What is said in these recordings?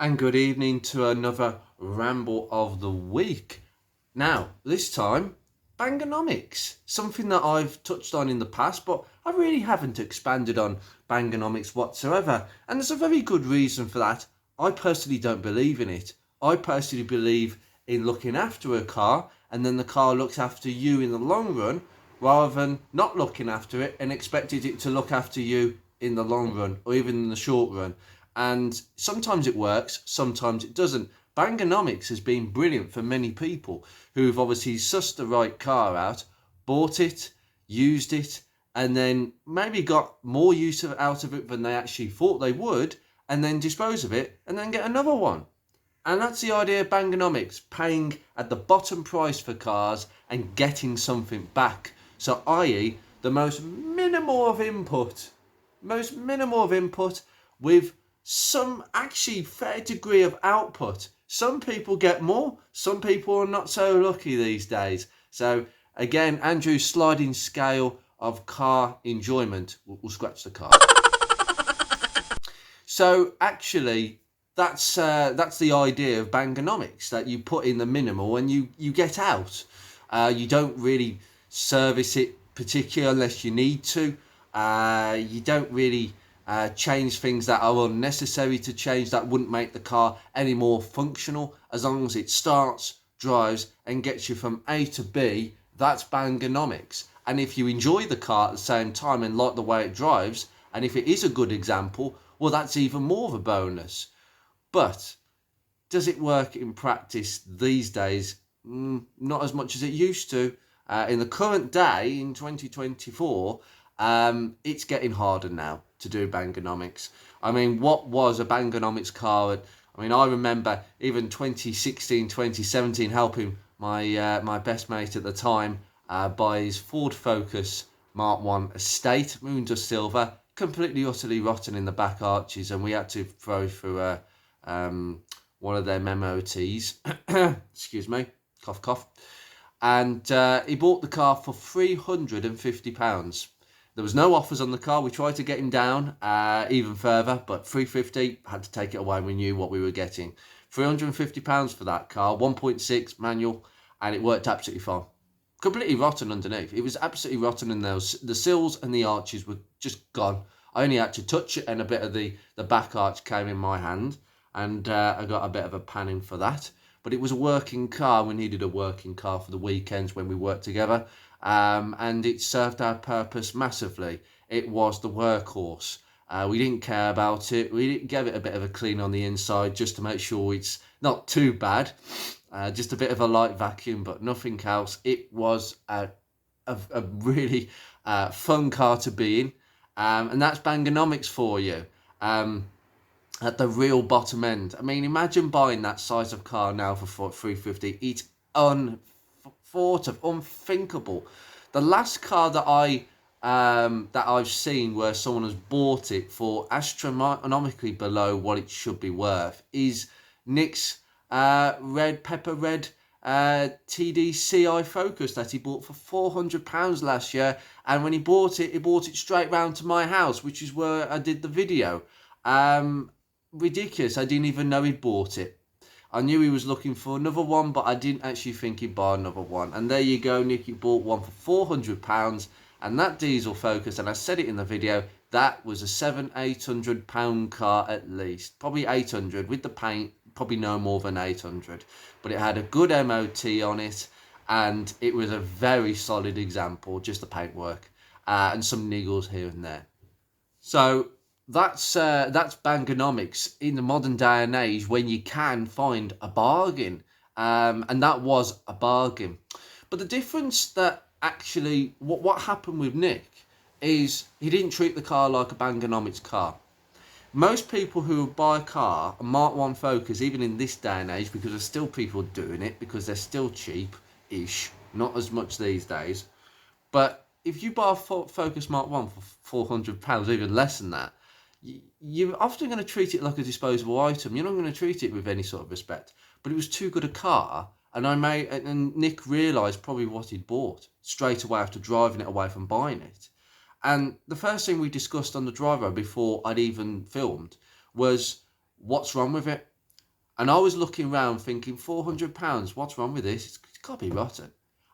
And good evening to another ramble of the week. Now, this time, Bangernomics. Something that I've touched on in the past, but I really haven't expanded on Bangernomics whatsoever. And there's a very good reason for that. I personally don't believe in it. I personally believe in looking after a car, and then the car looks after you in the long run, rather than not looking after it and expecting it to look after you in the long run or even in the short run. And sometimes it works, sometimes it doesn't. Bangernomics has been brilliant for many people who've obviously sussed the right car out, bought it, used it, and then maybe got more use out of it than they actually thought they would, and then dispose of it and then get another one. And that's the idea of Bangernomics, paying at the bottom price for cars and getting something back. So, i.e., the most minimal of input with some actually fair degree of output. Some people get more, some people are not so lucky these days. So again, Andrew's sliding scale of car enjoyment. We'll scratch the car. So actually, that's the idea of Bangernomics, that you put in the minimal and you get out. You don't really service it particularly unless you need to. You don't really change things that are unnecessary to change, that wouldn't make the car any more functional. As long as it starts, drives and gets you from A to B, that's Bangernomics. And if you enjoy the car at the same time and like the way it drives, and if it is a good example, well, that's even more of a bonus. But does it work in practice these days? Not as much as it used to. In the current day, in 2024, it's getting harder now to do Bangernomics. I mean, what was a Bangernomics car? I remember even 2016, 2017 helping my best mate at the time buy his Ford Focus Mark 1 Estate, Moondust Silver, completely utterly rotten in the back arches, and we had to throw through one of their MOTs. Excuse me, cough cough. And he bought the car for £350. There was no offers on the car. We tried to get him down even further, but £350, had to take it away. We knew what we were getting. £350 for that car, 1.6 manual, and it worked absolutely fine. Completely rotten underneath. It was absolutely rotten, and the sills and the arches were just gone. I only had to touch it, and a bit of the back arch came in my hand, and I got a bit of a panning for that. But it was a working car. We needed a working car for the weekends when we worked together. And it served our purpose massively. It was the workhorse. We didn't care about it. We didn't give it a bit of a clean on the inside just to make sure it's not too bad. Just a bit of a light vacuum, but nothing else. It was a really fun car to be in. And that's Bangernomics for you. At the real bottom end. I mean, imagine buying that size of car now for £350. It's unthought of, unthinkable. The last car that I've seen where someone has bought it for astronomically below what it should be worth is Nick's red TDCi Focus that he bought for £400 last year. And when he bought it straight round to my house, which is where I did the video. Ridiculous. I didn't even know he'd bought it. I knew he was looking for another one, but I didn't actually think he'd buy another one. And there you go, Nicky bought one for £400, and that diesel Focus, and I said it in the video, that was a £800 car at least, probably 800 with the paint, probably no more than 800. But it had a good MOT on it, and it was a very solid example, just the paintwork, and some niggles here and there. So that's Bangernomics in the modern day and age when you can find a bargain, and that was a bargain. But the difference that actually what happened with Nick is he didn't treat the car like a Bangernomics car. Most people who buy a car, a Mark 1 Focus, even in this day and age, because there's still people doing it because they're still cheap-ish, not as much these days. But if you buy a Focus Mark 1 for £400, even less than that, you're often going to treat it like a disposable item. You're not going to treat it with any sort of respect. But it was too good a car, and Nick realised probably what he'd bought straight away after driving it away from buying it. And the first thing we discussed on the drive road before I'd even filmed was what's wrong with it. And I was looking around thinking, £400, what's wrong with this? It's got to be rotten.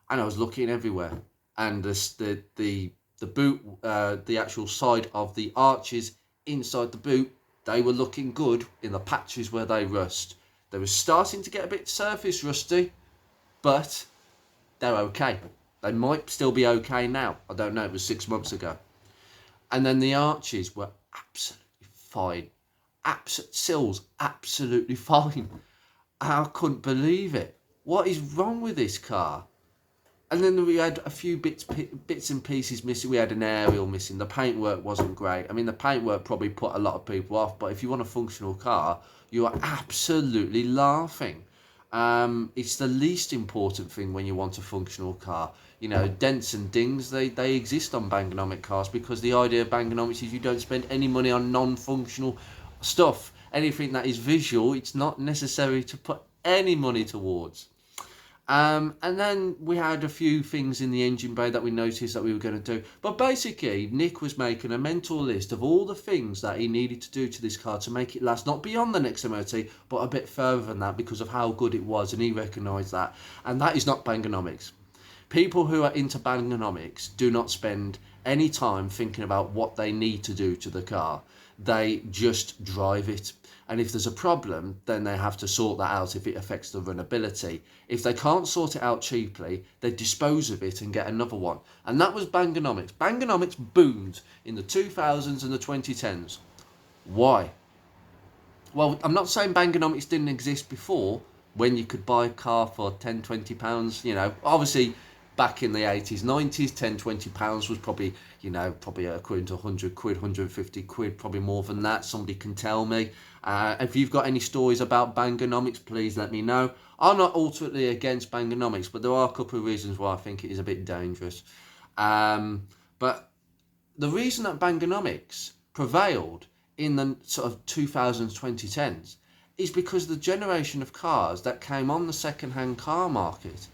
And I was looking everywhere. And the boot, the actual side of the arches inside the boot, they were looking good in the patches where they rust. They were starting to get a bit surface rusty, but they're okay. They might still be okay now. I don't know, it was 6 months ago. And then the arches were absolutely fine. Sills, absolutely fine. I couldn't believe it. What is wrong with this car? And then we had a few bits and pieces missing. We had an aerial missing. The paintwork wasn't great. I mean, the paintwork probably put a lot of people off. But if you want a functional car, you are absolutely laughing. It's the least important thing when you want a functional car. You know, dents and dings, they exist on Bangernomic cars because the idea of Bangernomics is you don't spend any money on non-functional stuff. Anything that is visual, it's not necessary to put any money towards. And then we had a few things in the engine bay that we noticed that we were going to do. But basically, Nick was making a mental list of all the things that he needed to do to this car to make it last, not beyond the next MOT, but a bit further than that because of how good it was. And he recognised that. And that is not Bangernomics. People who are into Bangernomics do not spend any time thinking about what they need to do to the car. They just drive it. And if there's a problem, then they have to sort that out if it affects the runnability. If they can't sort it out cheaply, they dispose of it and get another one. And that was Bangernomics. Bangernomics boomed in the 2000s and the 2010s. Why? Well, I'm not saying Bangernomics didn't exist before, when you could buy a car for £10, £20, you know. Obviously, back in the 80s, 90s, £10, £20 was probably, you know, probably equivalent to 100 quid, 150 quid, probably more than that. Somebody can tell me. If you've got any stories about Bangernomics, please let me know. I'm not ultimately against Bangernomics, but there are a couple of reasons why I think it is a bit dangerous. But the reason that Bangernomics prevailed in the sort of 2000s, 2010s is because of the generation of cars that came on the second-hand car market.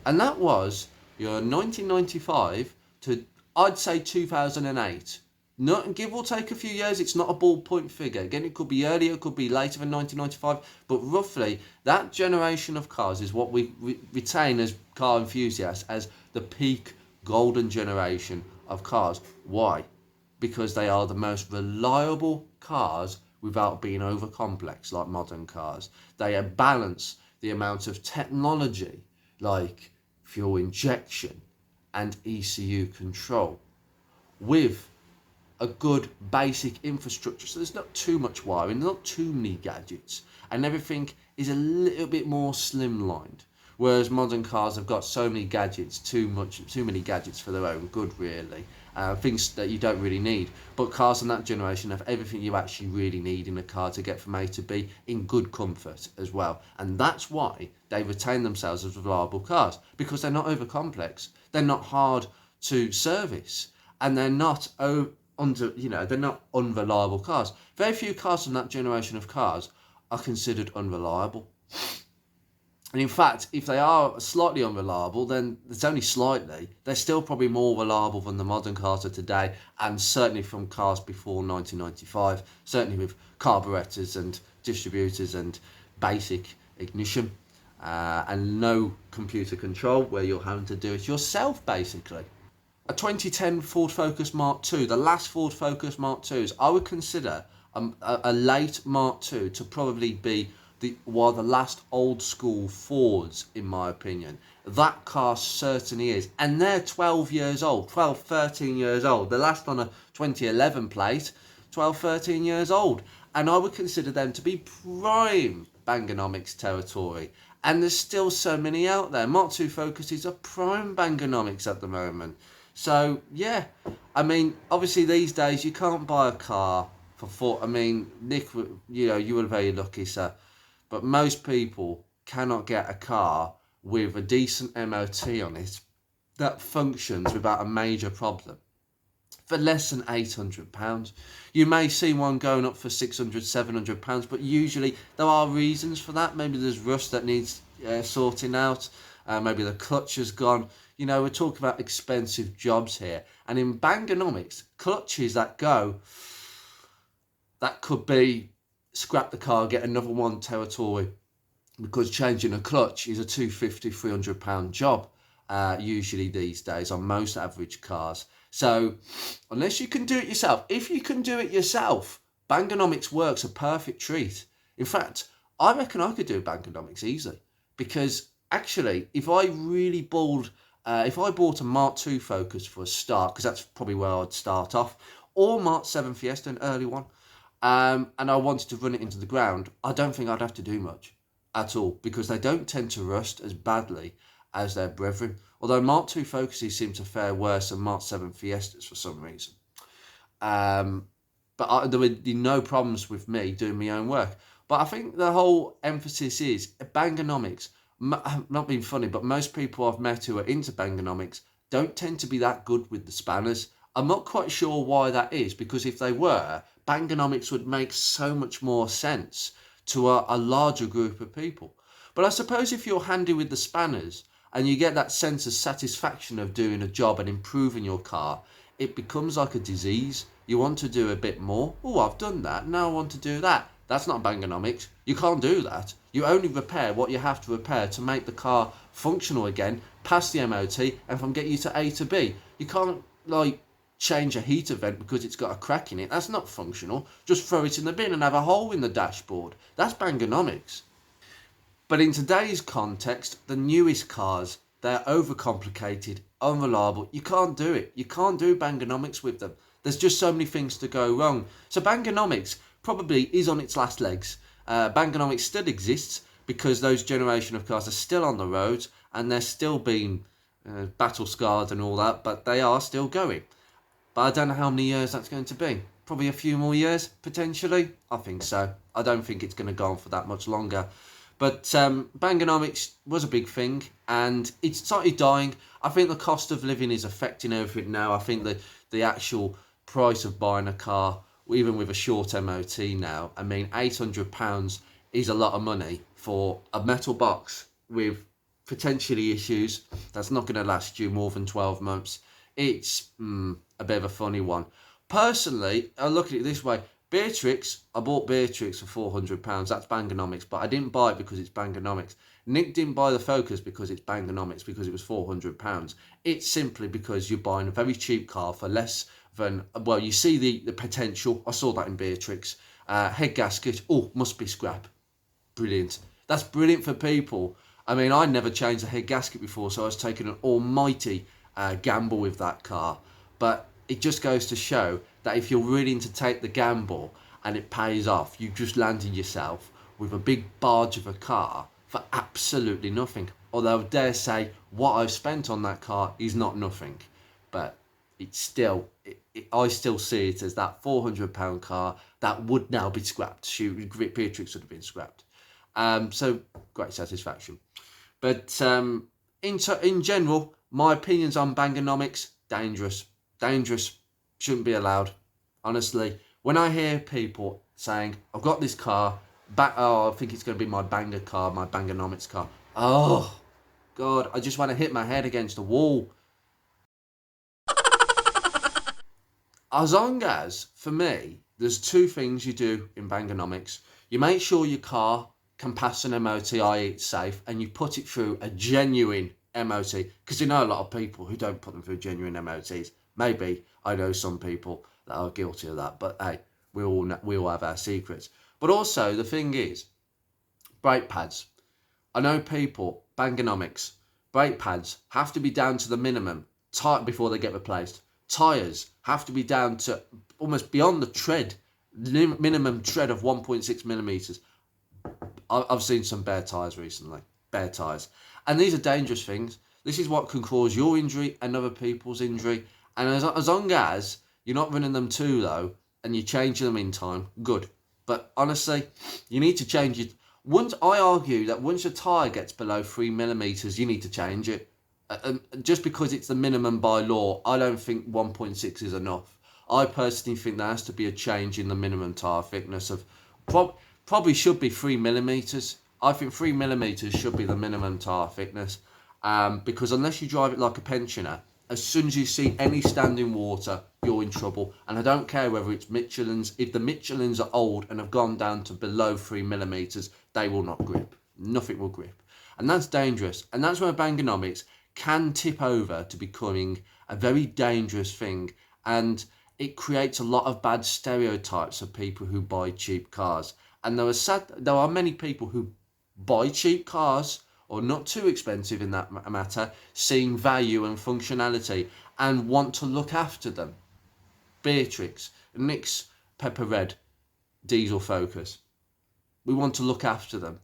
And that was your 1995 to, I'd say, 2008. Not, give or take a few years, it's not a ballpoint figure. Again, it could be earlier, it could be later than 1995, but roughly that generation of cars is what we retain as car enthusiasts as the peak golden generation of cars. Why? Because they are the most reliable cars without being over complex like modern cars. They balance the amount of technology like fuel injection and ECU control with a good basic infrastructure, so there's not too much wiring, not too many gadgets, and everything is a little bit more slimlined. Whereas modern cars have got so many gadgets, too many gadgets for their own good, really. Things that you don't really need. But cars in that generation have everything you actually really need in a car to get from A to B in good comfort as well. And that's why they retain themselves as reliable cars, because they're not over complex, they're not hard to service, and they're not they're not unreliable cars. Very few cars from that generation of cars are considered unreliable. And in fact, if they are slightly unreliable, then it's only slightly. They're still probably more reliable than the modern cars of today, and certainly from cars before 1995, certainly with carburetors and distributors and basic ignition, and no computer control, where you're having to do it yourself, basically. A 2010 Ford Focus Mark II, the last Ford Focus Mark IIs, I would consider a late Mark II to probably be the last old school Fords, in my opinion. That car certainly is. And they're 12 years old, 12, 13 years old. The last on a 2011 plate, 12, 13 years old. And I would consider them to be prime Bangernomics territory. And there's still so many out there. Mark II Focuses are prime Bangernomics at the moment. So, yeah, I mean, obviously these days you can't buy a car for Nick, you were very lucky, sir. But most people cannot get a car with a decent MOT on it that functions without a major problem for less than £800. You may see one going up for £600, £700, but usually there are reasons for that. Maybe there's rust that needs sorting out. Maybe the clutch has gone. We're talking about expensive jobs here. And in Bangernomics, clutches that could be scrap the car, get another one territory, because changing a clutch is a £250–300 job, usually these days on most average cars. So unless you can do it yourself, if you can do it yourself, Bangernomics works a perfect treat. In fact, I reckon I could do Bangernomics easily, because actually, if I bought a Mark II Focus for a start, because that's probably where I'd start off, or Mark 7 Fiesta, an early one, and I wanted to run it into the ground, I don't think I'd have to do much at all, because they don't tend to rust as badly as their brethren. Although Mark II Focuses seem to fare worse than Mark 7 Fiestas for some reason. But there would be no problems with me doing my own work. But I think the whole emphasis is Bangernomics. Not being funny, but most people I've met who are into Bangernomics don't tend to be that good with the spanners. I'm not quite sure why that is, because if they were, Bangernomics would make so much more sense to a larger group of people. But I suppose if you're handy with the spanners and you get that sense of satisfaction of doing a job and improving your car, it becomes like a disease. You want to do a bit more. Oh, I've done that, now I want to do that. That's not Bangernomics. You can't do that. You only repair what you have to repair to make the car functional again, pass the MOT, and from get you to A to B. You can't, like, change a heater vent because it's got a crack in it. That's not functional. Just throw it in the bin and have a hole in the dashboard. That's Bangernomics. But in today's context, the newest cars, they're overcomplicated, unreliable. You can't do it. You can't do Bangernomics with them. There's just so many things to go wrong. So Bangernomics probably is on its last legs. Bangernomics still exists because those generation of cars are still on the roads and they're still being battle scarred and all that, but they are still going. But I don't know how many years that's going to be. Probably a few more years, potentially. I think so. I don't think it's going to go on for that much longer. But Bangernomics was a big thing, and it's started dying. I think the cost of living is affecting everything now. I think the actual price of buying a car, even with a short MOT now, I mean, £800 is a lot of money for a metal box with potentially issues that's not going to last you more than 12 months. It's a bit of a funny one. Personally, I look at it this way. Beatrix, I bought Beatrix for £400. That's Bangernomics, but I didn't buy it because it's Bangernomics. Nick didn't buy the Focus because it's Bangernomics, because it was £400. It's simply because you're buying a very cheap car for less than, well, you see the potential. I saw that in Beatrix. Head gasket, oh, must be scrap. Brilliant. That's brilliant for people. I mean, I never changed a head gasket before, so I was taking an almighty gamble with that car. But it just goes to show that if you're willing to take the gamble and it pays off, you just landed yourself with a big barge of a car for absolutely nothing. Although I dare say what I've spent on that car is not nothing, but it's still, I still see it as that £400 car that would now be scrapped. Beatrix would have been scrapped. So great satisfaction. But in general, my opinions on Bangernomics, dangerous. Shouldn't be allowed. Honestly, when I hear people saying, I've got this car, I think it's going to be my banger car, my Bangernomics car. Oh, God, I just want to hit my head against the wall. As long as, for me, there's two things you do in Bangernomics. You make sure your car can pass an MOT, i.e. it's safe, and you put it through a genuine MOT, because you know a lot of people who don't put them through genuine MOTs. Maybe I know some people that are guilty of that, but hey, we all have our secrets. But also, the thing is, brake pads. I know people, Bangernomics, brake pads have to be down to the minimum before they get replaced. Tyres have to be down to almost beyond the tread, minimum tread of 1.6 millimetres. I've seen some bare tyres recently, bare tyres. And these are dangerous things. This is what can cause your injury and other people's injury. And as long as you're not running them too low and you change them in time, good. But honestly, you need to change it. I argue that once your tyre gets below 3 millimetres, you need to change it. Just because it's the minimum by law, I don't think 1.6 is enough. I personally think there has to be a change in the minimum tyre thickness of probably should be 3 millimetres. I think 3 millimetres should be the minimum tyre thickness. Because unless you drive it like a pensioner, As soon as you see any standing water, you're in trouble. And I don't care whether it's Michelin's. If the Michelin's are old and have gone down to below 3mm, they will not grip. Nothing will grip. And that's dangerous. And that's where Bangernomics can tip over to becoming a very dangerous thing. And it creates a lot of bad stereotypes of people who buy cheap cars. And there are many people who buy cheap cars, or not too expensive in that matter, seeing value and functionality and want to look after them. Beatrix, Nick's Pepper Red, Diesel Focus. We want to look after them.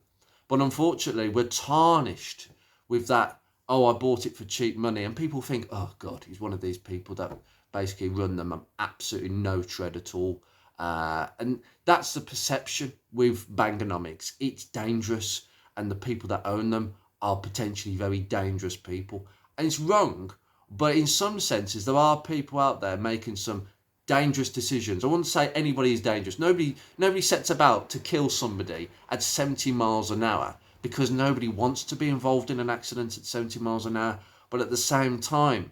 But unfortunately, we're tarnished with that, oh, I bought it for cheap money. And people think, oh, God, he's one of these people that basically run them absolutely no tread at all. And that's the perception with Bangernomics. It's dangerous, and the people that own them are potentially very dangerous people. And it's wrong, but in some senses, there are people out there making some dangerous decisions. I wouldn't say anybody is dangerous. Nobody sets about to kill somebody at 70 miles an hour, because nobody wants to be involved in an accident at 70 miles an hour. But at the same time,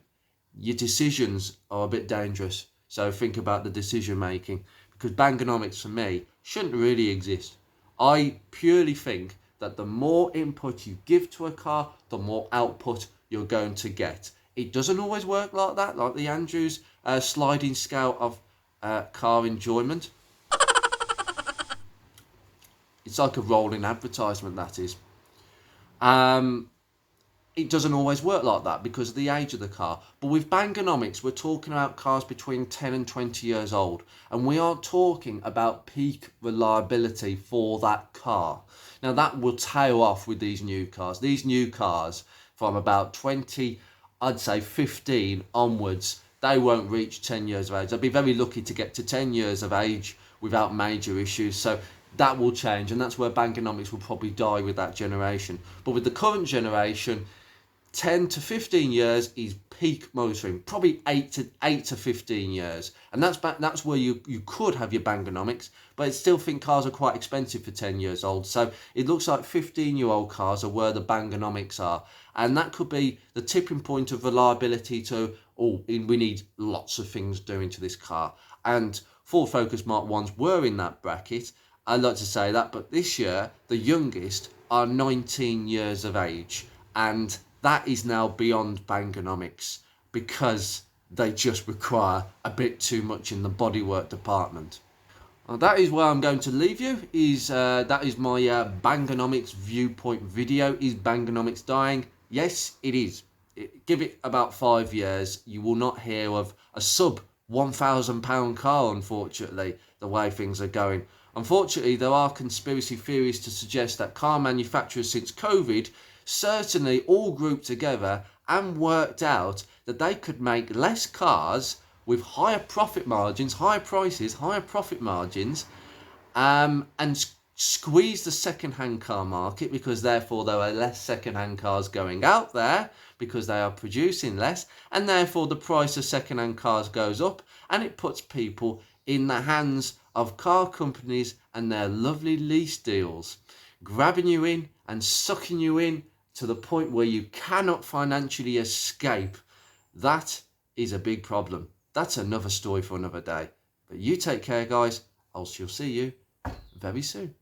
your decisions are a bit dangerous. So think about the decision making, because Bangernomics for me shouldn't really exist. I purely think that the more input you give to a car, the more output you're going to get. It doesn't always work like that, like the Andrews sliding scale of car enjoyment. It's like a rolling advertisement, that is. It doesn't always work like that because of the age of the car. But with Bangernomics, we're talking about cars between 10 and 20 years old. And we are talking about peak reliability for that car. Now, that will tail off with these new cars. These new cars from about 20, I'd say 15 onwards, they won't reach 10 years of age. I'd be very lucky to get to 10 years of age without major issues. So that will change, and that's where Bangernomics will probably die with that generation. But with the current generation, 10 to 15 years is peak motoring, probably 8 to 15 years, and that's where you could have your Bangernomics. But I still think cars are quite expensive for 10 years old, so it looks like 15-year-old cars are where the Bangernomics are, and that could be the tipping point of reliability to, oh, we need lots of things doing to this car. And Ford Focus Mark 1s were in that bracket. I'd like to say that, but this year the youngest are 19 years of age, and that is now beyond Bangernomics because they just require a bit too much in the bodywork department. That is where I'm going to leave you. That is my Bangernomics viewpoint video. Is Bangernomics dying? Yes, it is. Give it about 5 years. You will not hear of a sub £1,000 car, unfortunately, the way things are going. Unfortunately, there are conspiracy theories to suggest that car manufacturers since COVID certainly all grouped together and worked out that they could make less cars with higher profit margins, higher prices, higher profit margins, and squeeze the second-hand car market, because therefore there are less second-hand cars going out there because they are producing less, and therefore the price of second-hand cars goes up, and it puts people in the hands of car companies and their lovely lease deals, grabbing you in and sucking you in to the point where you cannot financially escape. That is a big problem. That's another story for another day. But you take care, guys. I'll see you very soon.